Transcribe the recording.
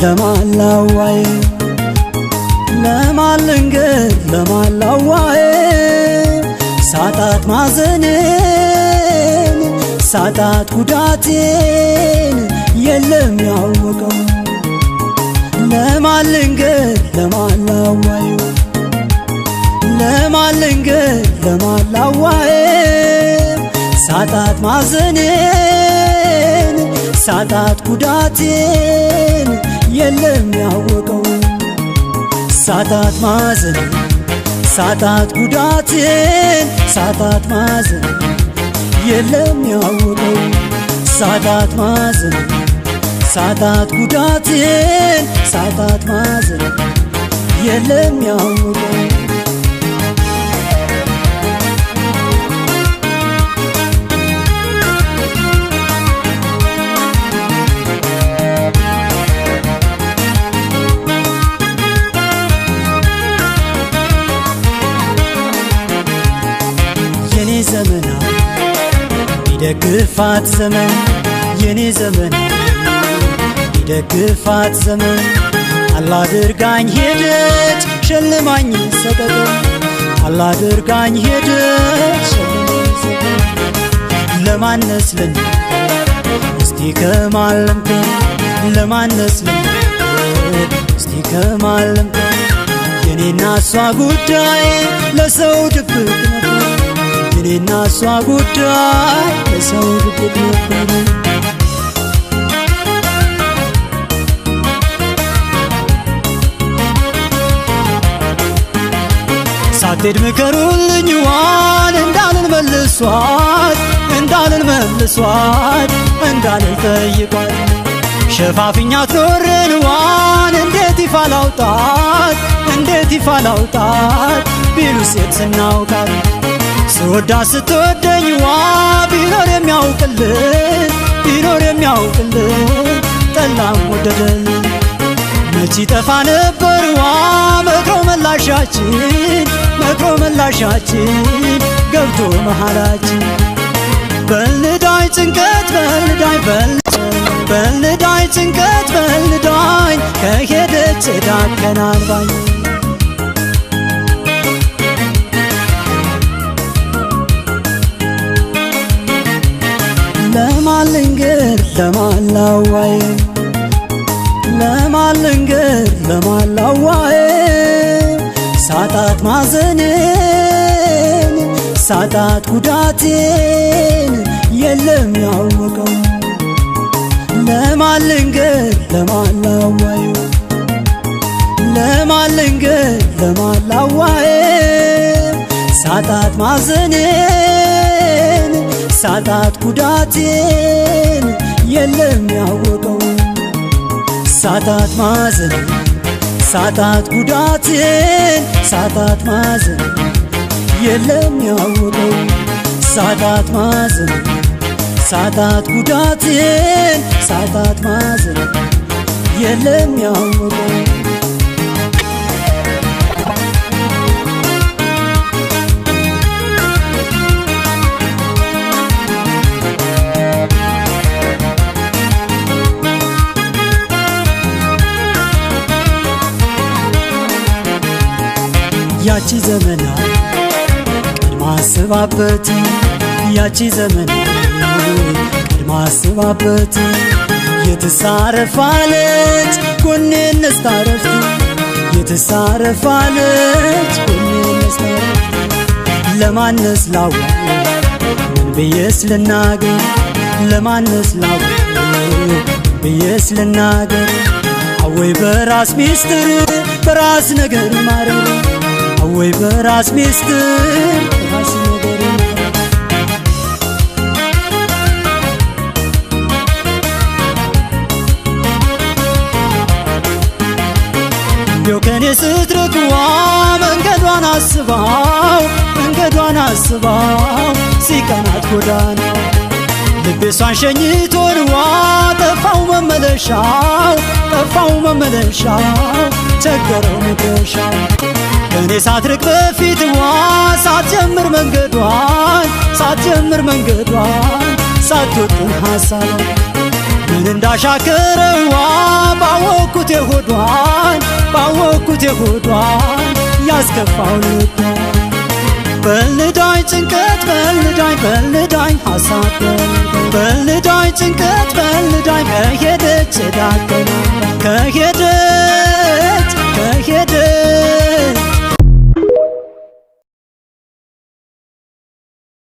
ለማላዋይ ለማልንገር ለማላዋይ ሳጣት ማዘኔን ሳጣት ጉዳቴን የለም ያወቀው ለማልንገር ለማላዋይ ለማልንገር ለማላዋይ ሳጣት ማዘኔን ሳጣት ጉዳቴን የለም ያወቀው ሳጣት ማዘኔን ሳጣት ጉዳቴን ሳጣት ማዘኔን የለም ያወቀው ሳጣት ማዘኔን ሳጣት ጉዳቴን ሳጣት ማዘኔን የለም ያወቀው የኔ ዘመን ይደግፋት ዘመን የኔ ዘመን ይደግፋት ዘመን አላድርጋኝ ሄደች ሸልማኝ ሰጠት አላድርጋኝ ሄደች ሸልማኝ ሰጠት ለማነስልን እስቲ ከማለምከ ለማነስልን እስቲ ከማለምከ የኔና እሷ ጉዳይ ለሰው ድብቅ ነበር የኔና እሷ ጉዳይ ለሰው ድብቅ ነበር ሳትሄድ ምከሩልኝ ዋን እንዳልመልሷት እንዳልጠይቋት ሸፋፍኛት ኖርን ዋን እንዴት ይፋ ላውጣት ቢሉ ሴት ስናውቃት ስወዳ ስትወደኝ ዋ ቢኖር የሚያውቅልን ጠላም ወደደልን መች ጠፋ ነበር ዋ መክሮ መላሻችን ገብቶ መሃላችን በልዳይ ጭንቀት በልዳይ ጭንቀት በልዳይ ከሄደች ዳከናልባኝ ለማልንገር ለማላዋይ ለማልንገር ለማላዋይ ሳጣት ማዘኔን ሳጣት ጉዳቴን የለም ያወቀው ለማልንገር ለማላዋይ ለማልንገር ለማላዋይ ሳጣት ማዘኔን ሳጣት ጉዳቴን የለም ያወቀው ሳጣት ማዘኔን ሳጣት ጉዳቴን ሳጣት ማዘኔን የለም ያወቀው ሳጣት ማዘኔን ሳጣት ጉዳቴን ሳጣት ማዘኔን የለም ያወቀው ያቺ ዘመና ቀድማ አስባበት ያቺ ዘመና ቀድማ አስባበት የተሳረፋለች ጎኔን ነስታረፍት የተሳረፋለች ጎኔን ነስታረፍት ለማነስ ላው ምን ብዬስ ልናገር ለማነስ ላው ብዬስ ልናገር አወይ በራስ ሚስጥር በራስ ነገር ማረር አወይ በራስ ሚስጥር በራስ ነገር ማረር እንዲያው ከኔ ስትርቅዋ መንገዷን አስባው ሲቀናት ጎዳና ልቤሷን ሸኝቶንዋ ጠፋው መመለሻው ቸገረው መድረሻው ከኔ ሳትርቅ በፊትዋ ሳትጀምር መንገዷን ሳትወጥን ሐሳቧን ምን እንዳሻከረዋ ባወኩት የሆዷን ያስከፋው ልቧን በልዳይ ጭንቀት በልዳይ ሐሳብ በልዳይ ጭንቀት በልዳይ ከሄደች ዳገና ከሄደች